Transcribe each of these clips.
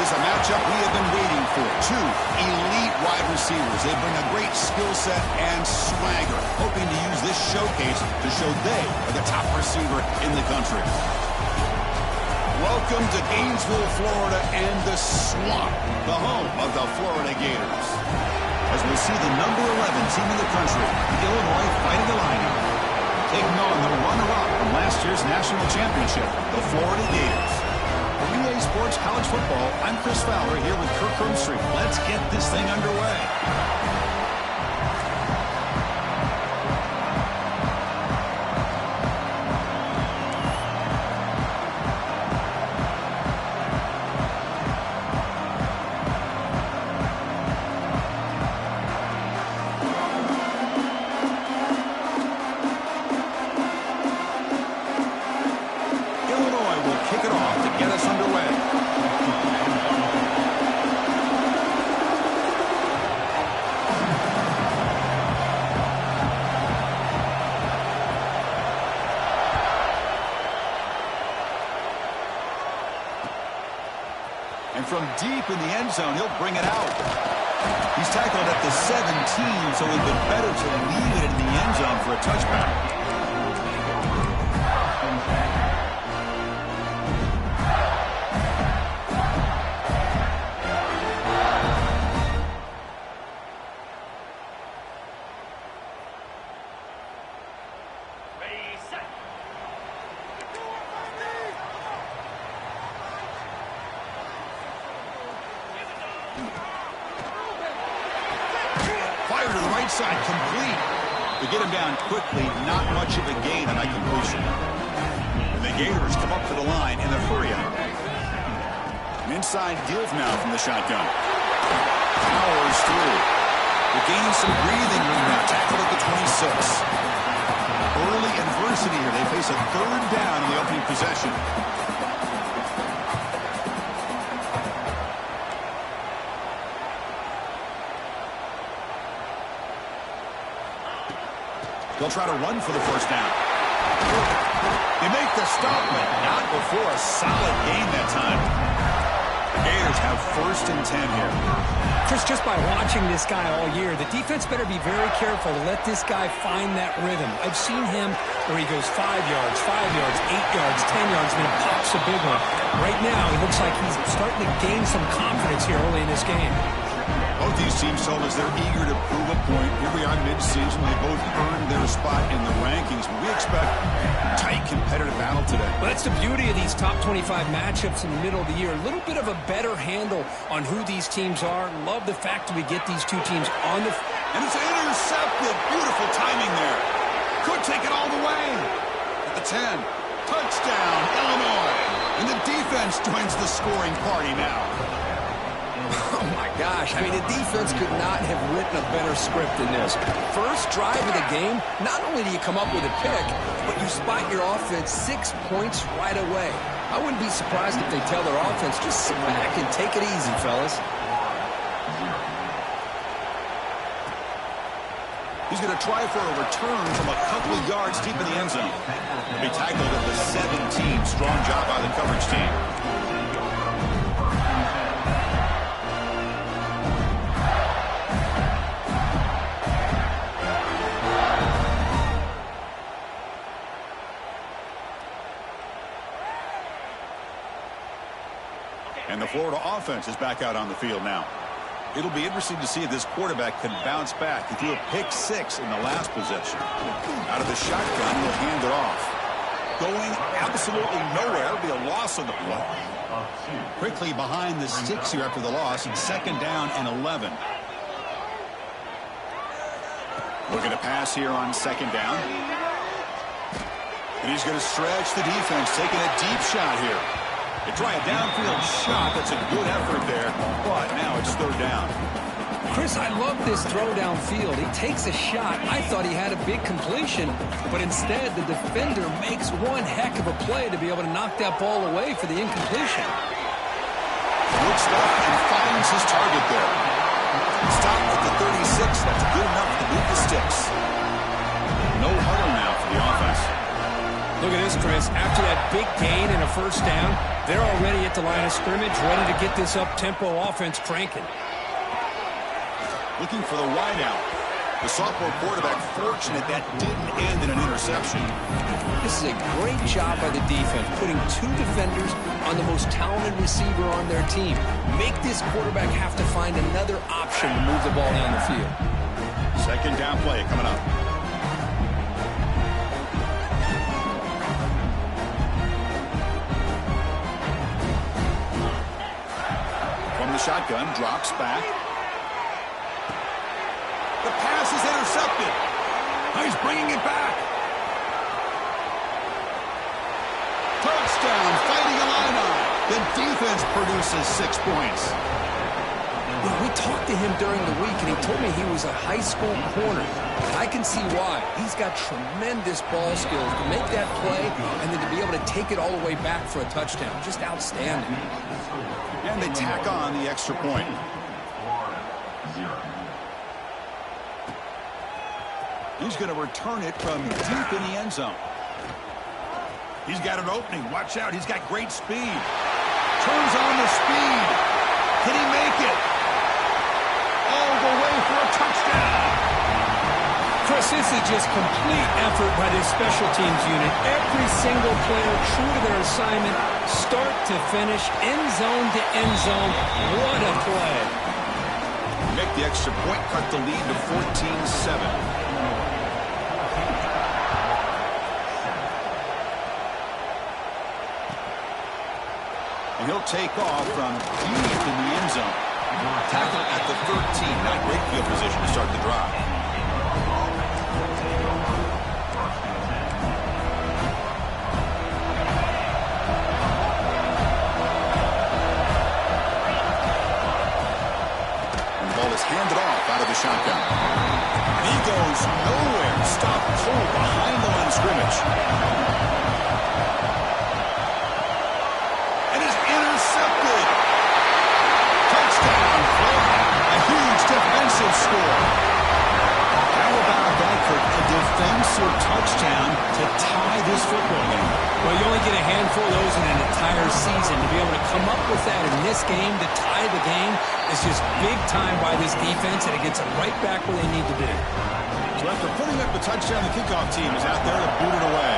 is a matchup we have been waiting for. Two elite wide receivers. They bring a great skill set and swagger, hoping to use this showcase to show they are the top receiver in the country. Welcome to Gainesville, Florida, and the Swamp, the home of the Florida Gators. As we see the number 11 team in the country, Illinois Fighting Illini, taking on the runner-up from last year's national championship, the Florida Gators. For EA Sports College Football, I'm Chris Fowler here with Kirk Herbstreit. Let's get this thing underway. And from deep in the end zone, he'll bring it out. He's tackled at the 17, so it would have been better to leave it in the end zone for a touchback. Fire to the right side, complete. To get him down quickly, not much of a gain on that completion. And the Gators come up to the line in a hurry up. An inside deal now from the shotgun. Powers through. They're gaining some breathing room now. Tackled at the 26. Early adversity here. They face a third down in the opening possession. They'll try to run for the first down. They make the stop, but not before a solid gain that time. The Gators have 1st and 10 here. Chris, just by watching this guy all year, the defense better be very careful to let this guy find that rhythm. I've seen him where he goes 5 yards, 8 yards, 10 yards, and then pops a big one. Right now, it looks like he's starting to gain some confidence here early in this game. Both these teams told us they're eager to prove a point. Here we are mid-season. They both earned their spot in the rankings. But we expect a tight, competitive battle today. Well, that's the beauty of these top 25 matchups in the middle of the year. A little bit of a better handle on who these teams are. Love the fact that we get these two teams on the... And it's intercepted. Beautiful timing there. Could take it all the way. At the 10. Touchdown, Illinois. And the defense joins the scoring party now. Oh, my gosh. I mean, the defense could not have written a better script than this. First drive of the game, not only do you come up with a pick, but you spot your offense 6 points right away. I wouldn't be surprised if they tell their offense, just sit back and take it easy, fellas. He's going to try for a return from a couple of yards deep in the end zone. He tackled at the 17. Strong job by the coverage team. And the Florida offense is back out on the field now. It'll be interesting to see if this quarterback can bounce back. He threw a pick-6 in the last possession. Out of the shotgun, he'll hand it off. Going absolutely nowhere. It'll be a loss on the play. Quickly behind the sticks here after the loss, and 2nd down and 11. Looking to pass here on 2nd down. And he's going to stretch the defense, taking a deep shot here. They try a downfield shot. That's a good effort there, but now it's 3rd down. Chris, I love this throw downfield. He takes a shot. I thought he had a big completion, but instead the defender makes one heck of a play to be able to knock that ball away for the incompletion. Looks up and finds his target there. Stopped at the 36. That's good enough to beat the sticks. No huddle now for the offense. Look at this, Chris. After that big gain and a first down. They're already at the line of scrimmage, ready to get this up-tempo offense cranking. Looking for the wideout. The sophomore quarterback fortunate that didn't end in an interception. This is a great job by the defense, putting two defenders on the most talented receiver on their team. Make this quarterback have to find another option to move the ball down the field. Second down play coming up. From the shotgun, drops back. The pass is intercepted. He's bringing it back. Touchdown, fighting Illini. The defense produces 6 points. We talked to him during the week, and he told me he was a high school corner. And I can see why. He's got tremendous ball skills to make that play and then to be able to take it all the way back for a touchdown. Just outstanding. And they tack on the extra point. He's going to return it from deep in the end zone. He's got an opening. Watch out. He's got great speed. Turns on the speed. Can he make it? All the way for a touchdown. Chris, this is just complete effort by this special teams unit. Every single player true to their assignment, start to finish, end zone to end zone. What a play. Make the extra point, cut the lead to 14-7. And he'll take off from deep in the end zone. Tackle at the 13. Not great field position to start the drive. And the ball is handed off out of the shotgun. And he goes nowhere. Stop cold behind the line of scrimmage. Defensive score. How about that for a defensive touchdown to tie this football game? Well, you only get a handful of those in an entire season. To be able to come up with that in this game to tie the game is just big time by this defense, and it gets them right back where they need to be. So after putting up the touchdown, the kickoff team is out there to boot it away.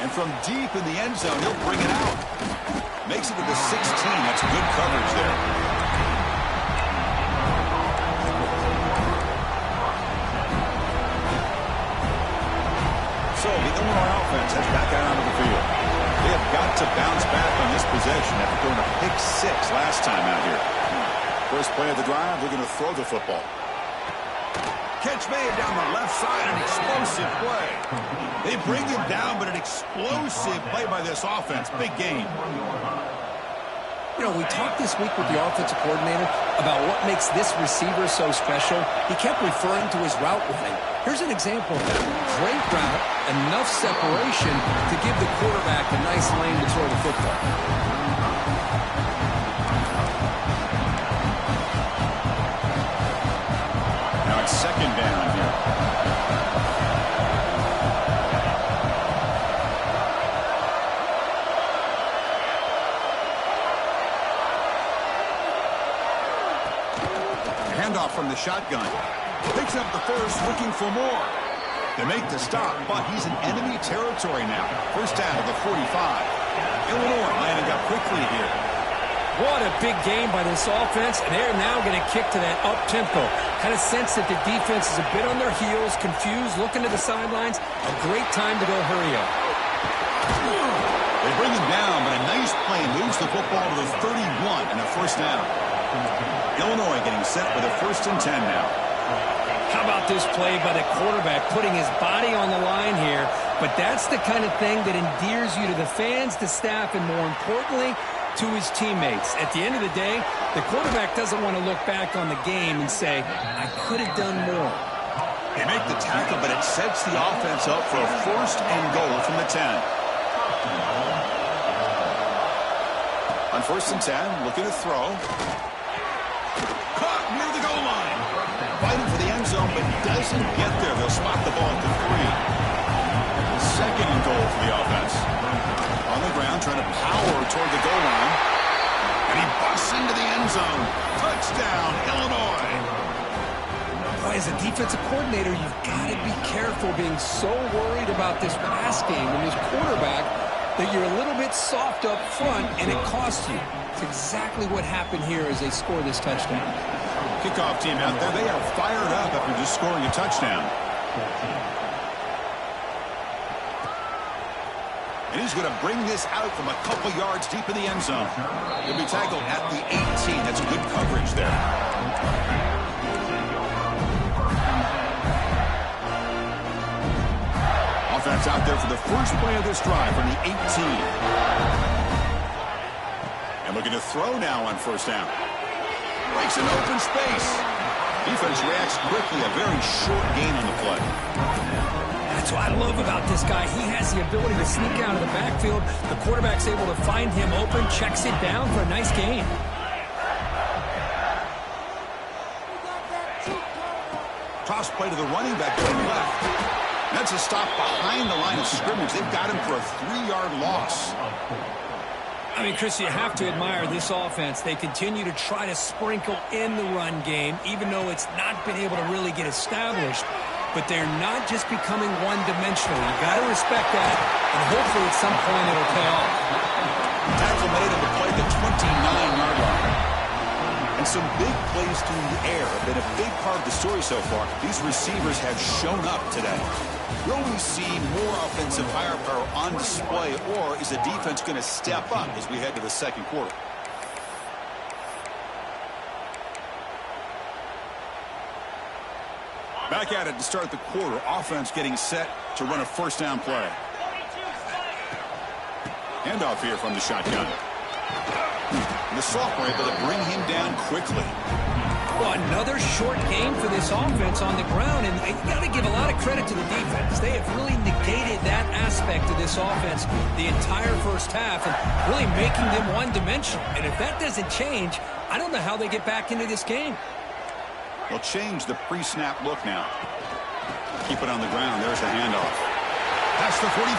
And from deep in the end zone, he'll bring it out. Makes it to the 16. That's good coverage there. So the Illinois offense has back out onto the field. They have got to bounce back on this possession after throwing a pick 6 last time out here. First play of the drive, they're going to throw the football. Catch made down the left side, an explosive play. They bring him down, but an explosive play by this offense. Big game. You know, we talked this week with the offensive coordinator about what makes this receiver so special. He kept referring to his route running. Here's an example of that. Great route, enough separation to give the quarterback a nice lane to throw the football. Now it's second down here. Handoff from the shotgun. Picks up the first, looking for more. They make the stop, but he's in enemy territory now. First down to the 45. Illinois lining up quickly here. What a big game by this offense, and they're now going to kick to that up-tempo. Kind of sense that the defense is a bit on their heels, confused, looking to the sidelines. A great time to go hurry up. They bring him down, but a nice play moves the football to the 31 and a first down. Illinois getting set with a 1st and 10 now. How about this play by the quarterback, putting his body on the line here? But that's the kind of thing that endears you to the fans, the staff, and more importantly, to his teammates. At the end of the day, the quarterback doesn't want to look back on the game and say, I could have done more. They make the tackle, but it sets the offense up for a 1st and goal from the 10. On 1st and 10, looking to throw. Caught near the goal line. Fighting for the end zone, but doesn't get there. They'll spot the ball at the 3. Second and goal for the offense. On the ground, trying to power toward the goal line. And he busts into the end zone. Touchdown, Illinois. Boy, as a defensive coordinator, you've got to be careful being so worried about this pass game and this quarterback that you're a little bit soft up front, and it costs you. It's exactly what happened here as they score this touchdown. Kickoff team out there, they are fired up after just scoring a touchdown. And he's going to bring this out from a couple yards deep in the end zone. He'll be tackled at the 18. That's good coverage there. Offense out there for the first play of this drive from the 18. And looking to throw now on first down. Breaks an open space. Defense reacts quickly. A very short gain on the play. That's what I love about this guy. He has the ability to sneak out of the backfield. The quarterback's able to find him open, checks it down for a nice gain. Toss play to the running back to the left. That's a stop behind the line of scrimmage. They've got him for a 3-yard loss. I mean, Chris, you have to admire this offense. They continue to try to sprinkle in the run game, even though it's not been able to really get established. But they're not just becoming one-dimensional. You got to respect that, and hopefully at some point it'll pay off. Tackle made at the play at the 29-yard line. And some big plays through the air have been a big part of the story so far. These receivers have shown up today. Will we see more offensive firepower on display, or is the defense going to step up as we head to the second quarter? Back at it to start the quarter. Offense getting set to run a first down play. Handoff here from the shotgun. And the sophomore able to bring him down quickly. Well, another short game for this offense on the ground, and you got to give a lot of credit to the defense. They have really negated that aspect of this offense the entire first half and really making them one-dimensional. And if that doesn't change, I don't know how they get back into this game. They'll change the pre-snap look now. Keep it on the ground. There's the handoff. That's the 45.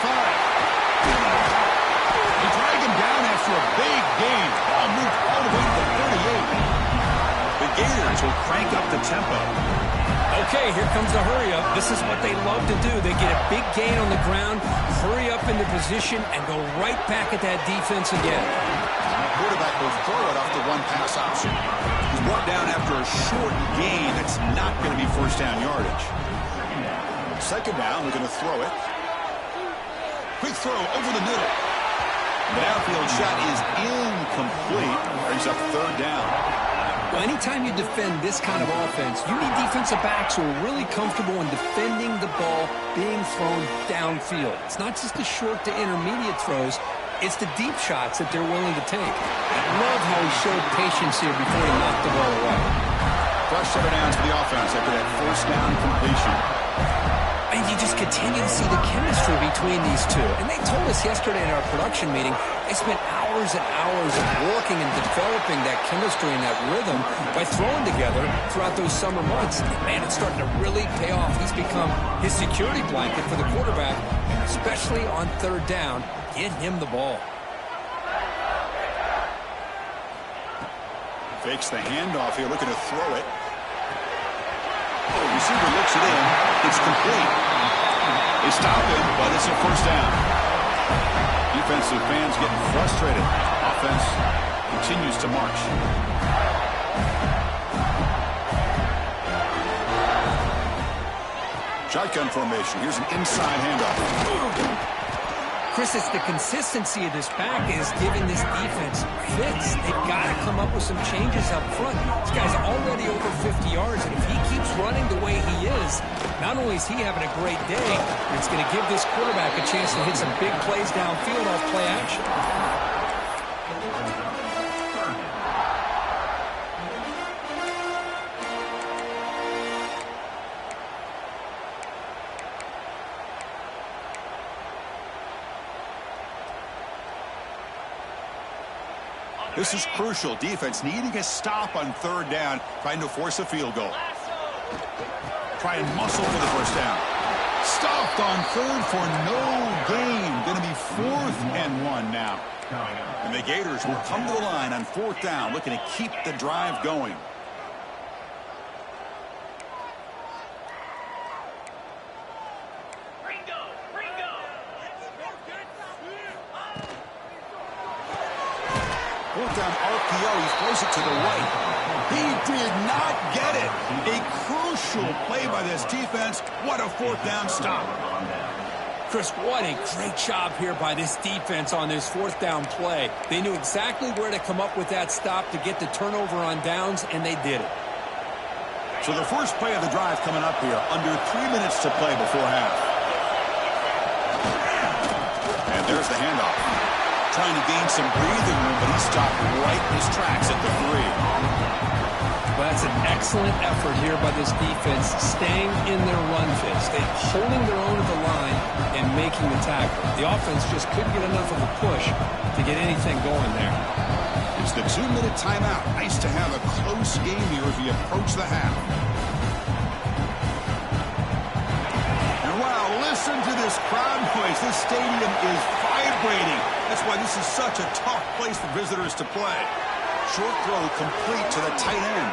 They drag him down after a big gain. Ball moved all the way to the 38. The Gators will crank up the tempo. Okay, here comes the hurry up. This is what they love to do. They get a big gain on the ground, hurry up into position, and go right back at that defense again. The quarterback will throw it off the one-pass option. He's brought down after a short gain. That's not going to be first down yardage. Second down, we're going to throw it. Quick throw over the middle. The downfield shot is incomplete. Brings up third down. Well, anytime you defend this kind of offense, you need defensive backs who are really comfortable in defending the ball being thrown downfield. It's not just the short to intermediate throws. It's the deep shots that they're willing to take. I love how he showed patience here before he knocked the ball away. Fresh set of downs for the offense after that first down completion. And you just continue to see the chemistry between these two. And they told us yesterday in our production meeting, they spent hours and hours of working and developing that chemistry and that rhythm by throwing together throughout those summer months. And man, it's starting to really pay off. He's become his security blanket for the quarterback, especially on third down. Get him the ball. Fakes the handoff here, looking to throw it. Receiver looks it in. It's complete. They stop him, but it's a first down. Defensive fans getting frustrated. Offense continues to march. Shotgun formation. Here's an inside handoff. Chris, it's the consistency of this back is giving this defense fits. They've got to come up with some changes up front. This guy's already over 50 yards, and if he keeps running the way he is, not only is he having a great day, but it's going to give this quarterback a chance to hit some big plays downfield off play action. This is crucial. Defense needing a stop on third down, trying to force a field goal. try and muscle for the first down. Stopped on third for no gain. Going to be 4th and 1 now. And the Gators will come to the line on 4th down, looking to keep the drive going. Fourth down RPO. He throws it to the right. He did not get it. A crucial play by this defense. What a 4th down stop. Chris, what a great job here by this defense on this 4th down play. They knew exactly where to come up with that stop to get the turnover on downs, and they did it. So the first play of the drive coming up here, under 3 minutes to play before half. And there's the handoff. Trying to gain some breathing room, but he stopped right in his tracks at the 3. Well, that's an excellent effort here by this defense, staying in their run fits. They're holding their own at the line and making the tackle. The offense just couldn't get enough of a push to get anything going there. It's the 2-minute timeout. Nice to have a close game here as we approach the half. And wow, listen to this crowd noise. This stadium is vibrating. That's why this is such a tough place for visitors to play. Short throw complete to the tight end.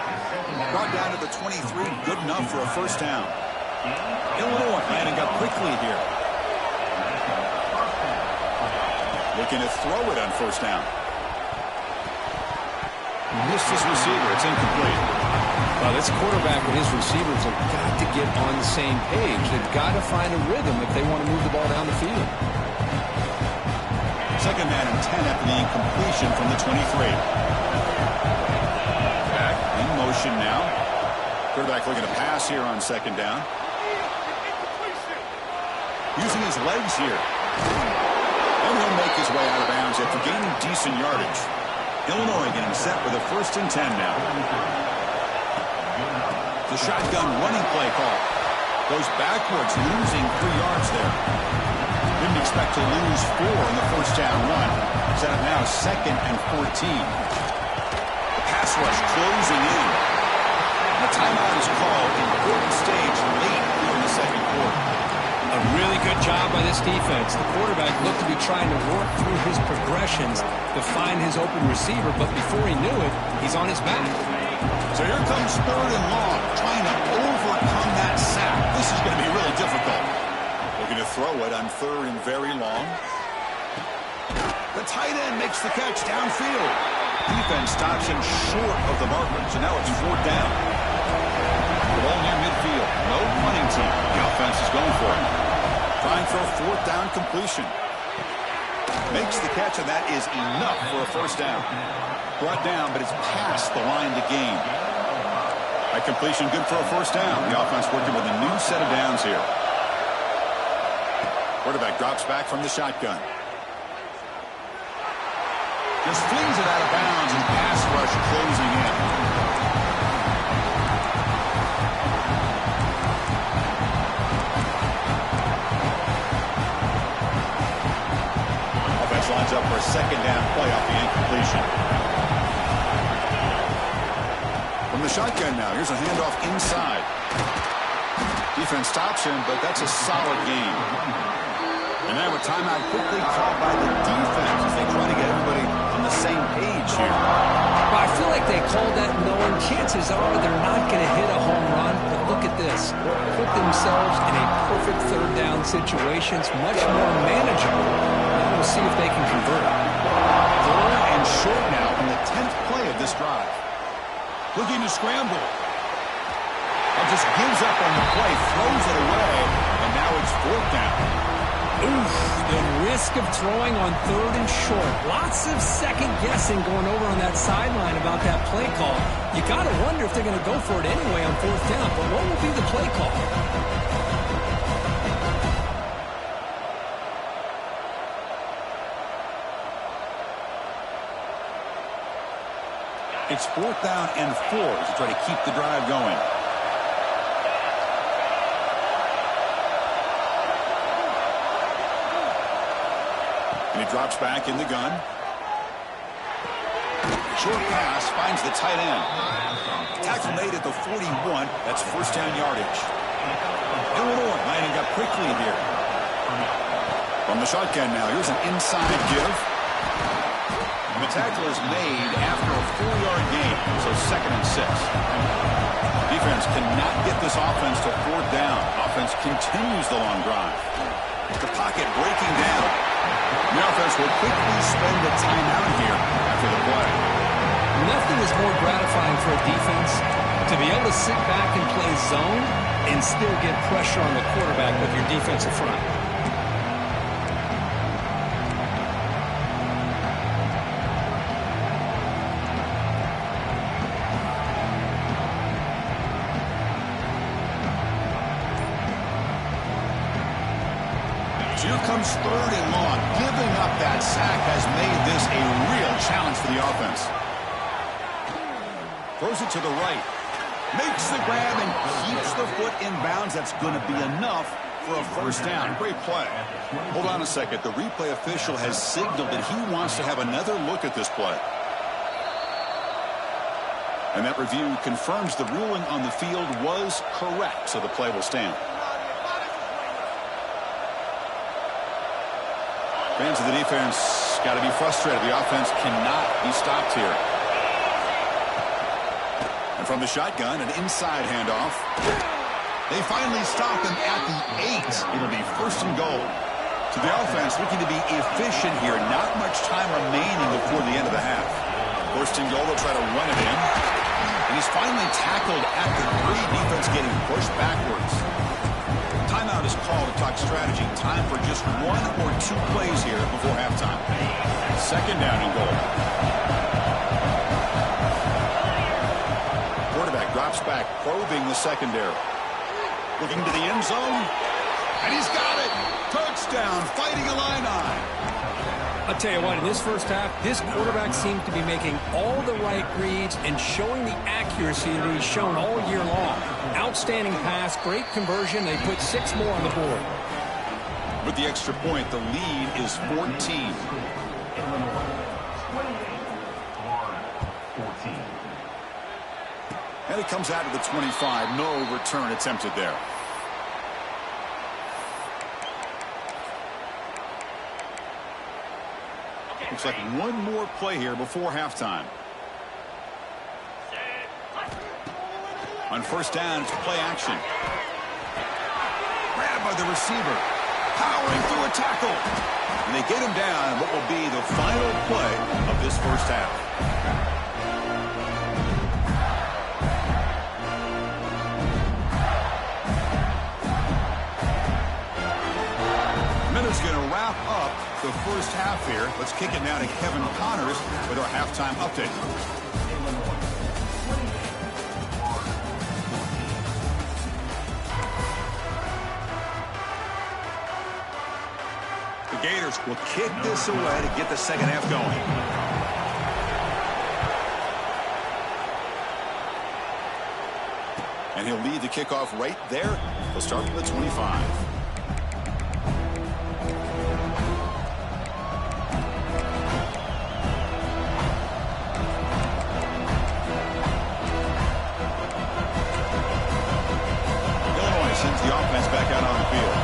Brought down to the 23, good enough for a first down. Illinois landing up quickly here. Looking to throw it on first down. Missed his receiver. It's incomplete. Well, this quarterback and his receivers have got to get on the same page. They've got to find a rhythm if they want to move the ball down the field. Second man and 10 after the incompletion from the 23. Back in motion now. Quarterback looking to pass here on second down. Using his legs here. And he'll make his way out of bounds after gaining decent yardage. Illinois getting set with a 1st and 10 now. The shotgun running play call. Goes backwards, losing 3 yards there. Didn't expect to lose 4 in the first down run. Set up now 2nd and 14. The pass rush closing in. The timeout is called. Important stage late here in the second quarter. A really good job by this defense. The quarterback looked to be trying to work through his progressions to find his open receiver, but before he knew it, he's on his back. So here comes 3rd and long, trying to overcome that sack. This is going to be really difficult. Looking to throw it on 3rd and very long. The tight end makes the catch downfield. Defense stops him short of the marker, so now it's 4th down. The ball near midfield. No punting team. The offense is going for it. Trying for a 4th down completion. Makes the catch, and that is enough for a first down. Brought down, but it's past the line to gain. That completion good for a first down. The offense working with a new set of downs here. Quarterback drops back from the shotgun. Just flings it out of bounds and pass rush closing in. Offense lines up for a 2nd down play off the incompletion. From the shotgun now, here's a handoff inside. Defense stops him, but that's a solid game. And now a timeout quickly called by the defense as they try to get everybody on the same page here. Well, I feel like they called that knowing chances are they're not going to hit a home run, but look at this. Put themselves in a perfect 3rd down situation. It's much more manageable. Now we'll see if they can convert. 3rd and short now on the 10th play of this drive. Looking to scramble. Just gives up on the play, throws it away, and now it's 4th down. Oof, the risk of throwing on 3rd and short. Lots of second guessing going over on that sideline about that play call. You got to wonder if they're going to go for it anyway on 4th down, but what will be the play call? It's 4th down and 4 to try to keep the drive going. And he drops back in the gun. Short pass finds the tight end. Tackle made at the 41. That's first down yardage. Illinois lining up quickly here. From the shotgun now, here's an inside give. The tackle is made after a 4-yard gain, so 2nd and 6. Defense cannot get this offense to 4th down. Offense continues the long drive. The pocket breaking down. The offense will quickly spend the timeout here after the play. Nothing is more gratifying for a defense to be able to sit back and play zone and still get pressure on the quarterback with your defensive front. Here comes 3rd and long. Giving up that sack has made this a real challenge for the offense. Throws it to the right. Makes the grab and keeps the foot in bounds. That's going to be enough for a 1st down. Great play. Hold on a second. The replay official has signaled that he wants to have another look at this play. And that review confirms the ruling on the field was correct, so the play will stand. Fans of the defense got to be frustrated. The offense cannot be stopped here. And from the shotgun, an inside handoff. They finally stop him at the 8. It'll be 1st and goal. So the offense looking to be efficient here. Not much time remaining before the end of the half. 1st and goal, they'll try to run it in. And he's finally tackled at the 3. Defense getting pushed backwards. Timeout is called to talk strategy. Time for just 1 or 2 plays here before halftime. 2nd down and goal. Quarterback drops back, probing the secondary. Looking to the end zone. And he's got it. Touchdown, Fighting Illini. I'll tell you what, in this first half, this quarterback seems to be making all the right reads and showing the accuracy that he's shown all year long. Outstanding pass, great conversion. They put 6 more on the board. With the extra point, the lead is 14. And it comes out to the 25. No return attempted there. Looks like 1 more play here before halftime. On 1st down, it's play action. Grabbed by the receiver. Powering through a tackle. And they get him down in what will be the final play of this first half. Minute's going to wrap up the first half here. Let's kick it now to Kevin Connors with our halftime update. The Gators will kick this away to get the second half going. And he'll lead the kickoff right there. He'll start from the 25. The offense back out on the field.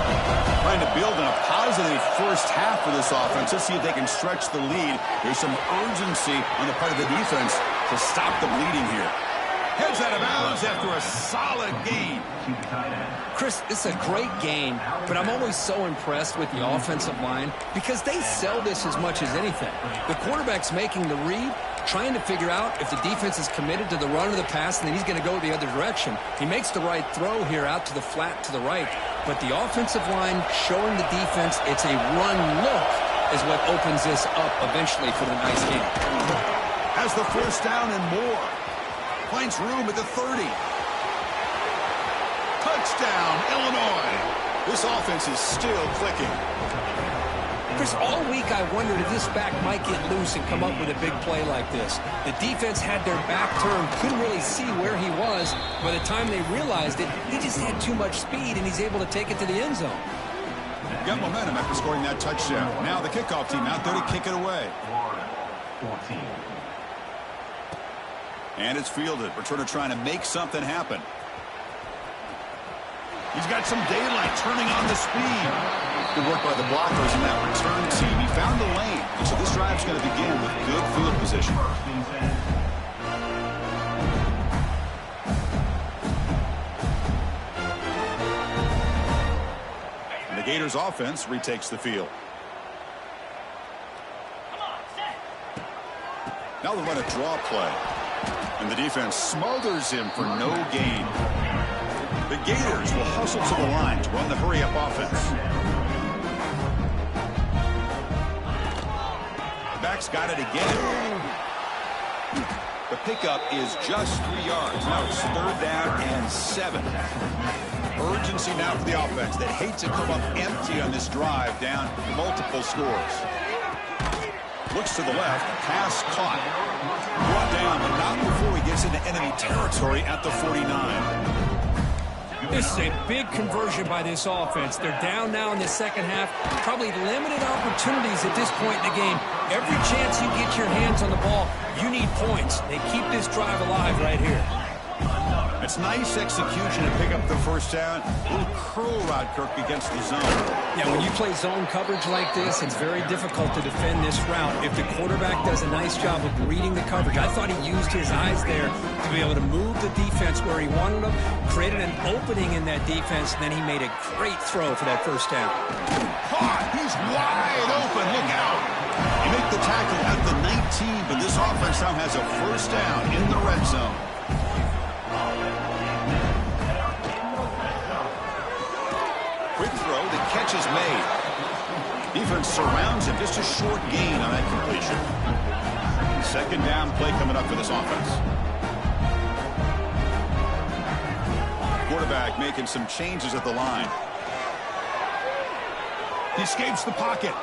Trying to build on a positive first half for this offense. Let's see if they can stretch the lead. There's some urgency on the part of the defense to stop the bleeding here. Heads out of bounds after a solid gain. Chris, it's a great game, but I'm always so impressed with the offensive line because they sell this as much as anything. The quarterback's making the read, trying to figure out if the defense is committed to the run or the pass, and then he's going to go the other direction. He makes the right throw here out to the flat to the right, but the offensive line showing the defense it's a run look is what opens this up eventually for the nice game. Has the 1st down and more. Finds room at the 30. Touchdown, Illinois. This offense is still clicking. Chris, all week I wondered if this back might get loose and come up with a big play like this. The defense had their back turned, couldn't really see where he was. By the time they realized it, he just had too much speed, and he's able to take it to the end zone. Got momentum after scoring that touchdown. Now the kickoff team out there to kick it away. 14. And it's fielded. Returner trying to make something happen. He's got some daylight turning on the speed. Good work by the blockers in that return team. He found the lane. And so this drive's going to begin with good field position. And the Gators offense retakes the field. Now they run a draw play. And the defense smothers him for no gain. The Gators will hustle to the line to run the hurry-up offense. The back's got it again. The pickup is just 3 yards. Now it's 3rd down and 7. Urgency now for the offense that hates to come up empty on this drive, down multiple scores. Looks to the left, pass caught. Brought down, but not before he gets into enemy territory at the 49. This is a big conversion by this offense. They're down now in the second half. Probably limited opportunities at this point in the game. Every chance you get your hands on the ball, you need points. They keep this drive alive right here. It's nice execution to pick up the first down. A little curl route, Kirk, against the zone. Yeah, when you play zone coverage like this, it's very difficult to defend this route. If the quarterback does a nice job of reading the coverage, I thought he used his eyes there to be able to move the defense where he wanted them, created an opening in that defense, and then he made a great throw for that first down. Caught! He's wide open. Look out! You make the tackle at the 19, but this offense now has a first down in the red zone. Quick throw, the catch is made. Defense surrounds him, just a short gain on that completion. Second down play coming up for this offense. Quarterback making some changes at the line. He escapes the pocket.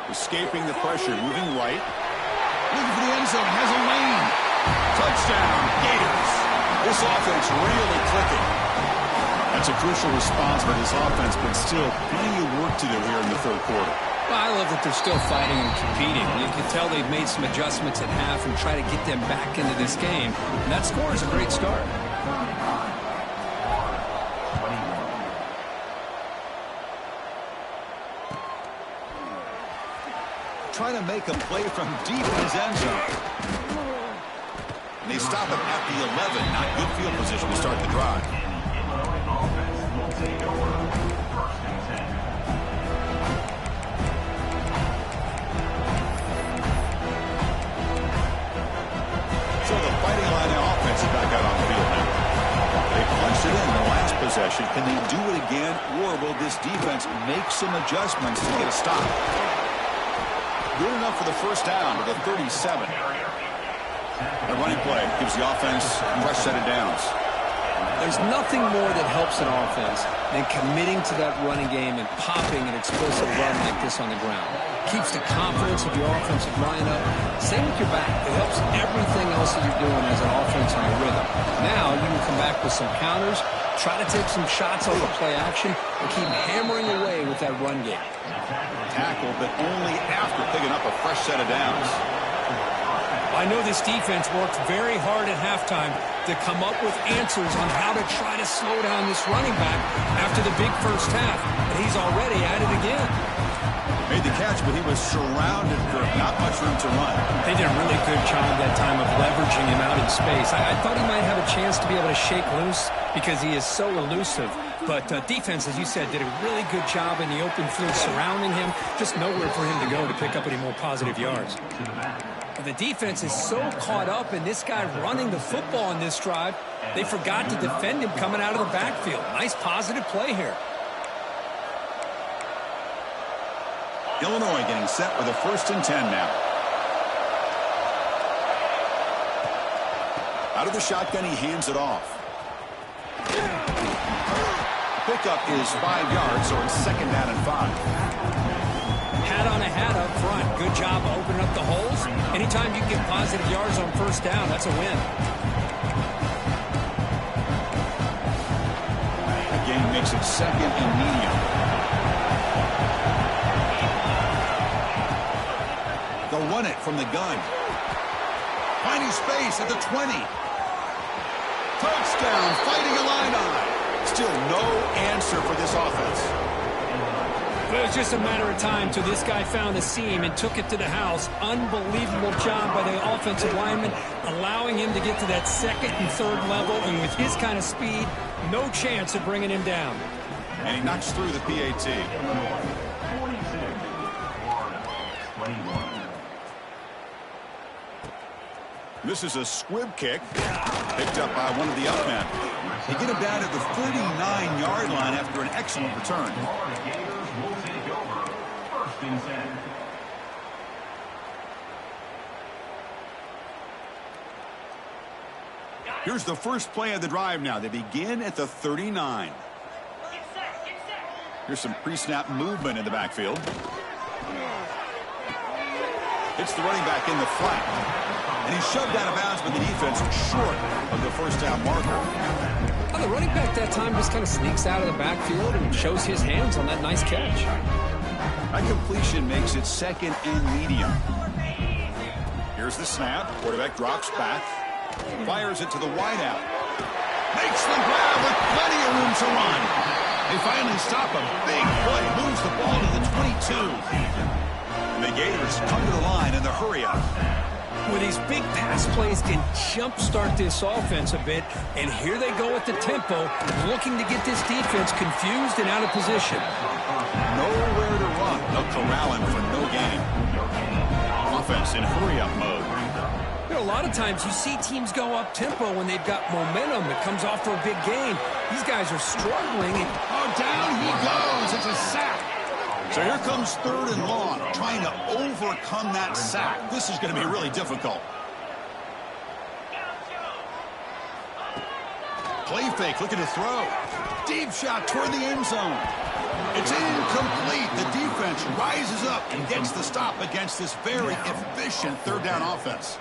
Escaping the pressure, moving right. Looking for the end zone, has a lane. Touchdown, Gators. This offense really clicking. That's a crucial response by this offense, but still plenty of work to do here in the third quarter. Well, I love that they're still fighting and competing. You can tell they've made some adjustments at half and try to get them back into this game. And that score is a great start. Trying to make a play from deep in his end zone. And they stop him at the 11. Not good field position to start the drive. So the Fighting Illini offense is back out on the field now. They punched it in the last possession. Can they do it again, or will this defense make some adjustments to get a stop? Good enough for the first down to the 37. A running play gives the offense a fresh set of downs. There's nothing more that helps an offense than committing to that running game and popping an explosive run like this on the ground. Keeps the confidence of your offensive line up. Same with your back. It helps everything else that you're doing as an offense on your rhythm. Now you can come back with some counters, try to take some shots off of play action, and keep hammering away with that run game. Tackle, but only after picking up a fresh set of downs. I know this defense worked very hard at halftime to come up with answers on how to try to slow down this running back after the big first half, and he's already at it again. Made the catch, but he was surrounded, Kirk. Not much room to run. They did a really good job that time of leveraging him out in space. I thought he might have a chance to be able to shake loose because he is so elusive. But defense, as you said, did a really good job in the open field surrounding him. Just nowhere for him to go to pick up any more positive yards. But the defense is so caught up in this guy running the football in this drive, they forgot to defend him coming out of the backfield. Nice positive play here. Illinois getting set with a 1st and 10 now. Out of the shotgun, he hands it off. Pickup is 5 yards, so it's 2nd down and 5. Hat on a hat up front. Good job opening up the holes. Anytime you get positive yards on first down, that's a win. The game makes it 2nd and medium. They'll run it from the gun. Finding space at the 20. Touchdown, Fighting Illini. Still no answer for this offense. It was just a matter of time till this guy found a seam and took it to the house. Unbelievable job by the offensive lineman, allowing him to get to that second and third level. And with his kind of speed, no chance of bringing him down. And he knocks through the PAT. This is a squib kick, picked up by one of the up men. They get him down at the 39-yard line after an excellent return. Here's the first play of the drive now. They begin at the 39. Here's some pre-snap movement in the backfield. It's the running back in the flat. And he's shoved out of bounds by the defense short of the first down marker. Well, the running back that time just kind of sneaks out of the backfield and shows his hands on that nice catch. That completion makes it second and medium. Here's the snap. Quarterback drops back. Fires it to the wideout. Makes the grab with plenty of room to run. They finally stop him. Big play. Moves the ball to the 22. And the Gators come to the line in the hurry-up. Well, these big pass plays can jumpstart this offense a bit, and here they go at the tempo, looking to get this defense confused and out of position. Nowhere to run. They'll corral him for no gain. Offense in hurry-up mode. You know, a lot of times you see teams go up-tempo when they've got momentum that comes off for a big gain. These guys are struggling. Oh, down he goes. It's a sack. So here comes third and long, trying to overcome that sack. This is going to be really difficult. Play fake, looking to throw. Deep shot toward the end zone. It's incomplete. The defense rises up and gets the stop against this very efficient third down offense.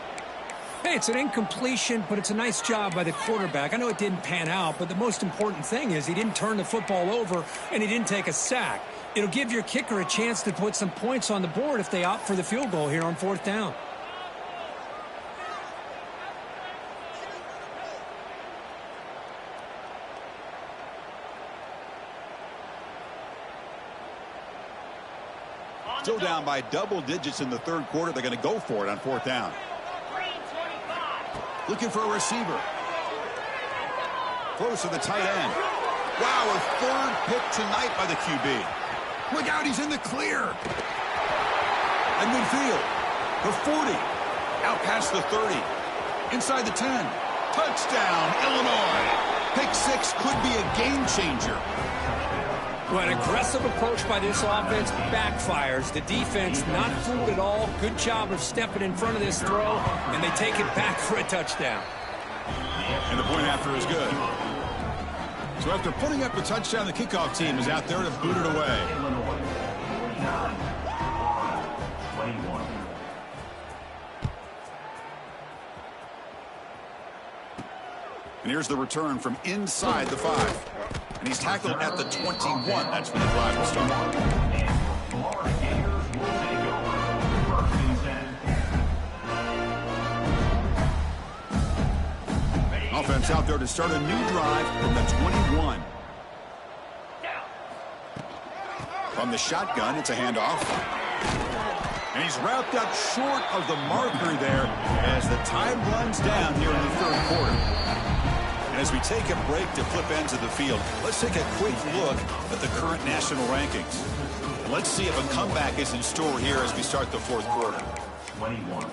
Hey, it's an incompletion, but it's a nice job by the quarterback. I know it didn't pan out, but the most important thing is he didn't turn the football over and he didn't take a sack. It'll give your kicker a chance to put some points on the board if they opt for the field goal here on fourth down. Still down by double digits in the third quarter. They're going to go for it on fourth down. Looking for a receiver. Close to the tight end. Wow, a third pick tonight by the QB. Look out, he's in the clear. At midfield, the 40. Out past the 30. Inside the 10. Touchdown, Illinois. Pick six could be a game changer. Well, an aggressive approach by this offense backfires. The defense not fooled at all. Good job of stepping in front of this throw, and they take it back for a touchdown. And the point after is good. So after putting up a touchdown, the kickoff team is out there to boot it away. And here's the return from inside the 5. And he's tackled at the 21. That's when the drive will start. Offense out there to start a new drive from the 21. From the shotgun, it's a handoff. And he's wrapped up short of the marker there as the time runs down here in the third quarter. And as we take a break to flip ends of the field, let's take a quick look at the current national rankings. Let's see if a comeback is in store here as we start the fourth quarter. 21.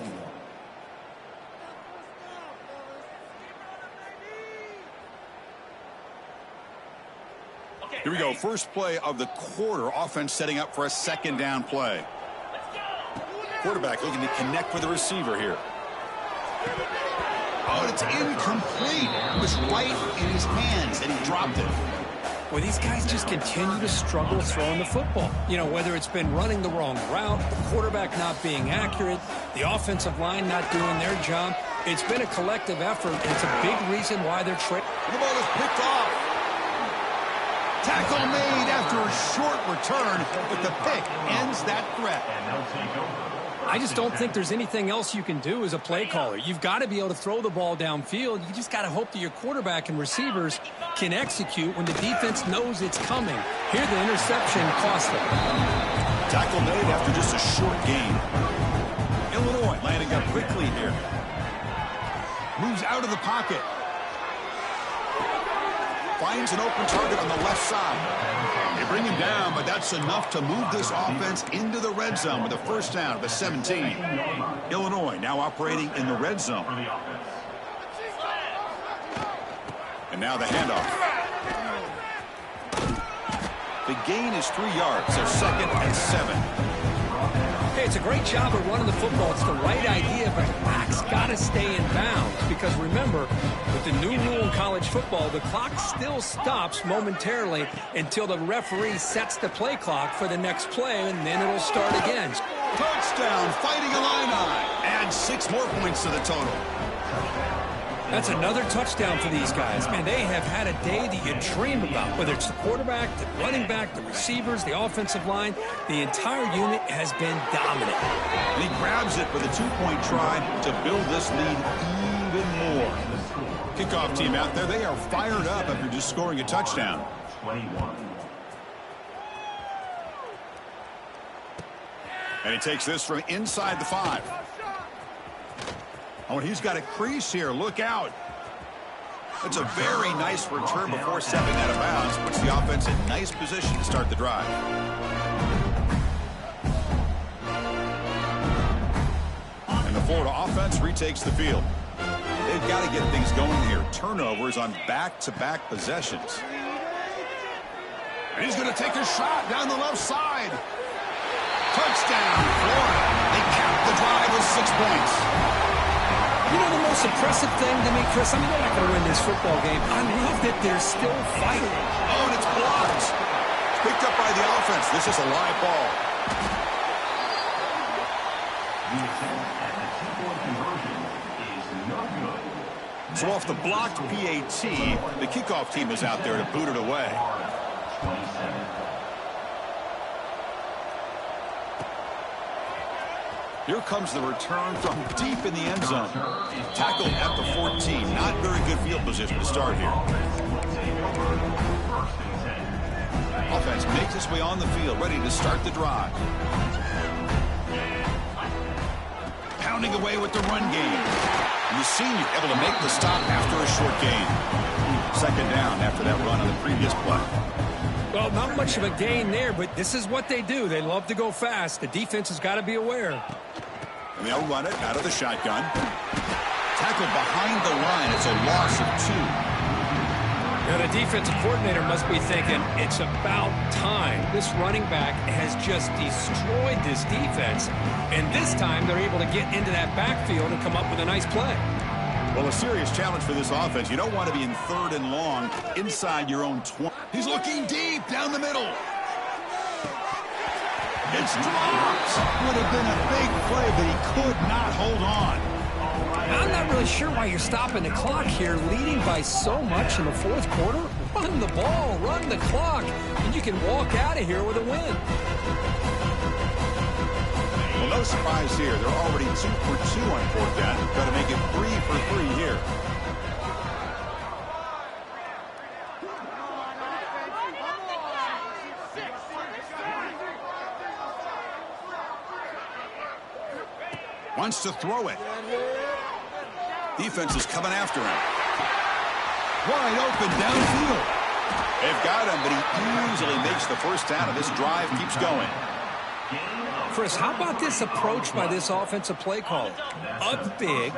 Here we go. First play of the quarter. Offense setting up for a second down play. Quarterback looking to connect with the receiver here. Oh, it's incomplete. It was right in his hands, and he dropped it. Well, these guys just continue to struggle throwing the football. You know, whether it's been running the wrong route, the quarterback not being accurate, the offensive line not doing their job. It's been a collective effort, and it's a big reason why they're trading. The ball is picked off. Tackle made after a short return, but the pick ends that threat. And they'll take over. I just don't think there's anything else you can do as a play caller. You've got to be able to throw the ball downfield. You just got to hope that your quarterback and receivers can execute when the defense knows it's coming. Here, the interception cost them. Tackle made after just a short gain. Illinois landing up quickly here. Moves out of the pocket. Finds an open target on the left side. They bring him down, but that's enough to move this offense into the red zone with a first down at the 17. Illinois now operating in the red zone. And now the handoff. The gain is 3 yards, so 2nd and 7. Hey, it's a great job of running the football. It's the right idea, but the back's got to stay in bounds. Because remember, with the new rule in college football, the clock still stops momentarily until the referee sets the play clock for the next play, and then it'll start again. Touchdown, Fighting Illini. Add 6 more points to the total. That's another touchdown for these guys. Man, they have had a day that you dream about. Whether it's the quarterback, the running back, the receivers, the offensive line, the entire unit has been dominant. And he grabs it for the 2-point try to build this lead even more. Kickoff team out there, they are fired up after just scoring a touchdown. And he takes this from inside the 5. Oh, and he's got a crease here. Look out. That's a very nice return before stepping out of bounds. Puts the offense in nice position to start the drive. And the Florida offense retakes the field. They've got to get things going here. Turnovers on back-to-back possessions. And he's going to take a shot down the left side. Touchdown, Florida. They cap the drive with 6 points. You know the most impressive thing to me, Chris? I mean, they're not going to win this football game. I love that they're still fighting. Oh, and it's blocked. Picked up by the offense. This is a live ball. So off the blocked PAT, the kickoff team is out there to boot it away. Here comes the return from deep in the end zone. Tackled at the 14. Not very good field position to start here. Offense makes its way on the field, ready to start the drive. Pounding away with the run game. And the senior able to make the stop after a short gain. 2nd down after that run on the previous play. Well, not much of a gain there, but this is what they do. They love to go fast. The defense has got to be aware. And they'll run it out of the shotgun. Tackled behind the line. It's a loss of 2. Now, the defensive coordinator must be thinking, it's about time. This running back has just destroyed this defense. And this time, they're able to get into that backfield and come up with a nice play. Well, a serious challenge for this offense. You don't want to be in 3rd and long inside your own 20. He's looking deep down the middle. It's dropped. Would have been a big play, but he could not hold on. I'm not really sure why you're stopping the clock here, leading by so much in the 4th quarter. Run the ball, run the clock, and you can walk out of here with a win. Well, no surprise here. They're already 2 for 2 on 4th down. Got to make it 3 for 3 here. Wants to throw it. Defense is coming after him. Wide open downfield. They've got him, but he easily makes the first down, and this drive keeps going. Chris, how about this approach by this offensive play caller? Up big,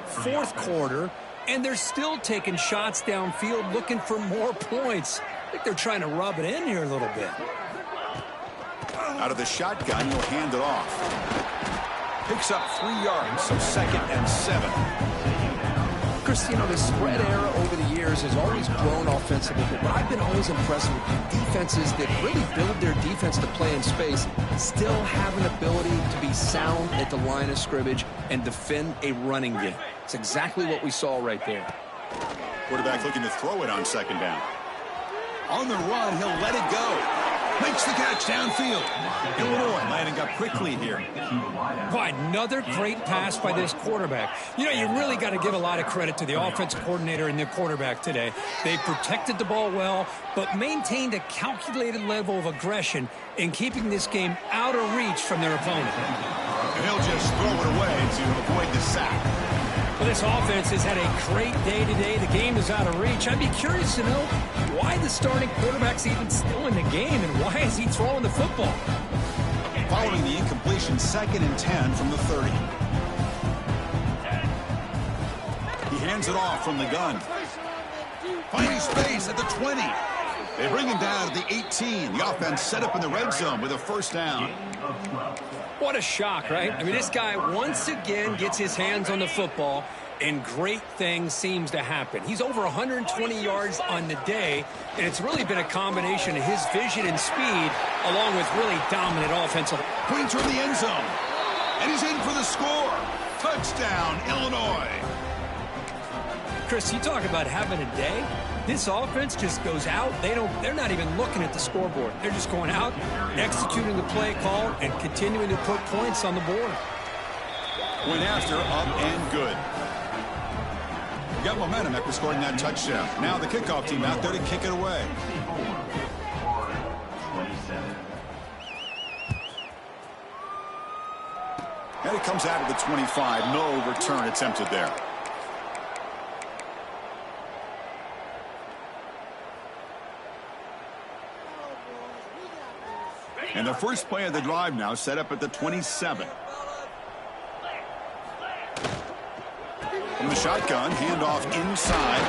4th quarter, and they're still taking shots downfield looking for more points. I think they're trying to rub it in here a little bit. Out of the shotgun, he'll hand it off. Picks up 3 yards, so 2nd and 7. Chris, you know, the spread era over the years has always grown offensively, but what I've been always impressed with defenses that really build their defense to play in space still have an ability to be sound at the line of scrimmage and defend a running game. It's exactly what we saw right there. Quarterback looking to throw it on 2nd down. On the run, he'll let it go. Makes the catch downfield. Illinois landing up quickly here. Boy, another great pass by this quarterback. You know, you really got to give a lot of credit to the offensive coordinator and the quarterback today. They protected the ball well, but maintained a calculated level of aggression in keeping this game out of reach from their opponent. And he'll just throw it away to avoid the sack. Well, this offense has had a great day today. The game is out of reach. I'd be curious to know why the starting quarterback's even still in the game and why is he throwing the football? Following the incompletion, 2nd and 10 from the 30. He hands it off from the gun. Finding space at the 20. They bring him down at the 18. The offense set up in the red zone with a first down. What a shock, right? I mean, this guy once again gets his hands on the football, and great things seems to happen. He's over 120 yards on the day, and it's really been a combination of his vision and speed, along with really dominant offensive. Points from the end zone. And he's in for the score. Touchdown, Illinois. Chris, you talk about having a day. This offense just goes out. They're not even looking at the scoreboard. They're just going out, executing the play call, and continuing to put points on the board. Went after, up and good. Got momentum after scoring that touchdown. Now the kickoff team out there to kick it away. And it comes out of the 25. No return attempted there. And the first play of the drive now set up at the 27. From the shotgun, handoff inside.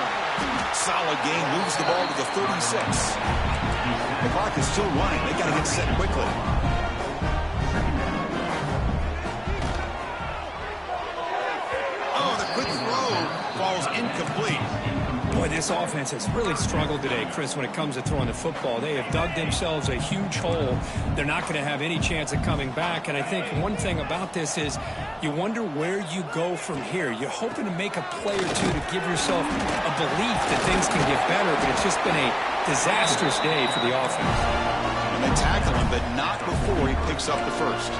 Solid gain, moves the ball to the 36. The clock is still running. They got to get set quickly. Oh, the quick throw falls incomplete. Boy, this offense has really struggled today, Chris, when it comes to throwing the football. They have dug themselves a huge hole. They're not going to have any chance of coming back. And I think one thing about this is you wonder where you go from here. You're hoping to make a play or two to give yourself a belief that things can get better, but it's just been a disastrous day for the offense. And they tackle him, but not before he picks up the first.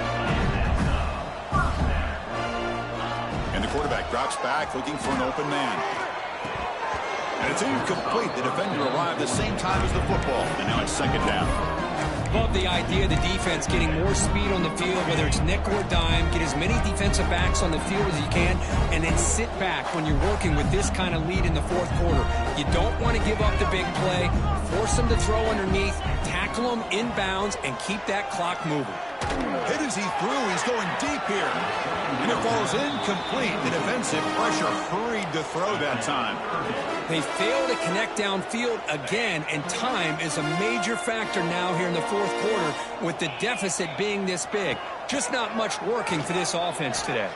And the quarterback drops back looking for an open man. And it's incomplete. The defender arrived the same time as the football. And now it's 2nd down. Love the idea of the defense getting more speed on the field, whether it's nickel or dime. Get as many defensive backs on the field as you can, and then sit back when you're working with this kind of lead in the 4th quarter. You don't want to give up the big play. Force them to throw underneath, tackle them inbounds, and keep that clock moving. Hit as he threw. He's going deep here. And it falls incomplete. The defensive pressure hurried to throw that time. They fail to connect downfield again, and time is a major factor now here in the 4th quarter with the deficit being this big. Just not much working for this offense today.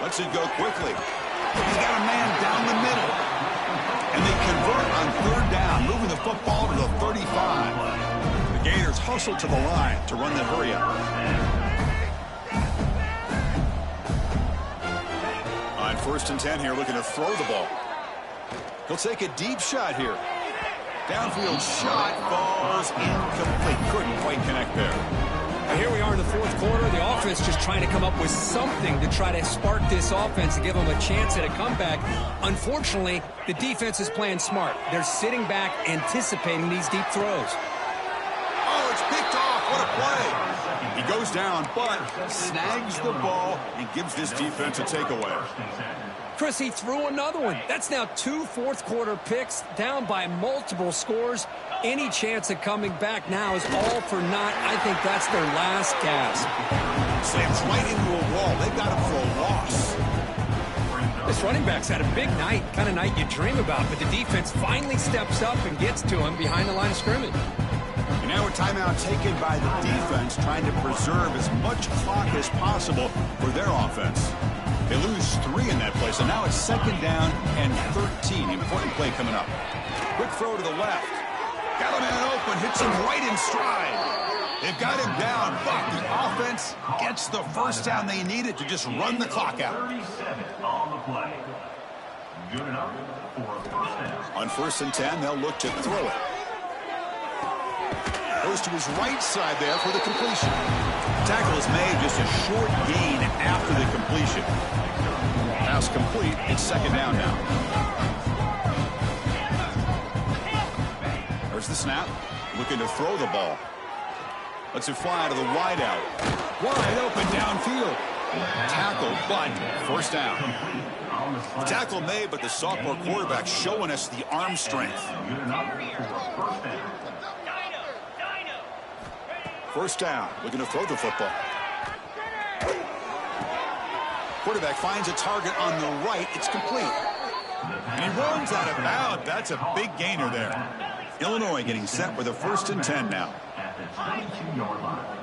Lets it go quickly. He's got a man down the middle. And they convert on 3rd down, moving the football to the 35. The Gators hustle to the line to run the hurry up. On 1st and 10 here, looking to throw the ball. He'll take a deep shot here. Downfield shot falls incomplete. Couldn't quite connect there. And here we are in the 4th quarter. The offense just trying to come up with something to try to spark this offense and give them a chance at a comeback. Unfortunately, the defense is playing smart. They're sitting back, anticipating these deep throws. Oh, it's picked off. What a play. He goes down, but snags the ball and gives this defense a takeaway. Chris, he threw another one. That's now 2 4th-quarter picks, down by multiple scores. Any chance of coming back now is all for naught. I think that's their last gasp. Slams right into a wall. They got him for a loss. This running back's had a big night, kind of night you dream about, but the defense finally steps up and gets to him behind the line of scrimmage. And now a timeout taken by the defense, trying to preserve as much clock as possible for their offense. They lose 3 in that play, so now it's 2nd down and 13. Important play coming up. Quick throw to the left. Got a man open, hits him right in stride. They've got him down, but the offense gets the first down they needed to just run the clock out. On 1st and 10, they'll look to throw it. Goes to his right side there for the completion. Tackle is made, just a short gain after the completion. Pass complete. It's second down now. There's the snap. Looking to throw the ball. Lets it fly to the wideout. Wide open downfield. Tackle, but first down. Tackle made, but the sophomore quarterback showing us the arm strength. First down, looking to throw the football. Quarterback finds a target on the right. It's complete. And he runs out of bounds. That's a big gainer there. Illinois getting set with a 1st and 10 now. At the 22-yard line.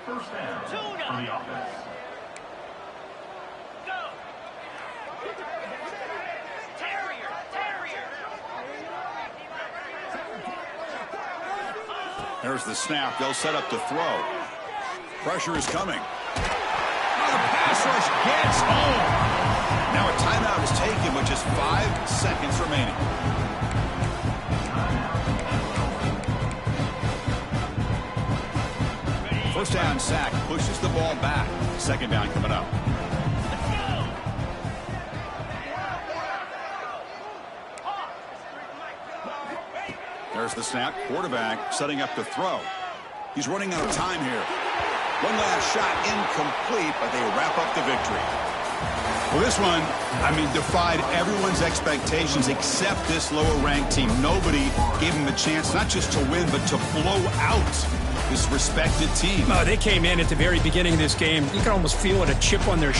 First down for the offense. There's the snap. They'll set up to throw. Pressure is coming. Oh, the pass rush gets home. Now a timeout is taken with just 5 seconds remaining. First down sack pushes the ball back. Second down coming up. There's the snap. Quarterback setting up to throw. He's running out of time here. One last shot incomplete, but they wrap up the victory. Well, this one, defied everyone's expectations except this lower-ranked team. Nobody gave them a chance not just to win, but to blow out this respected team. They came in at the very beginning of this game. You can almost feel it, a chip on their shoulder.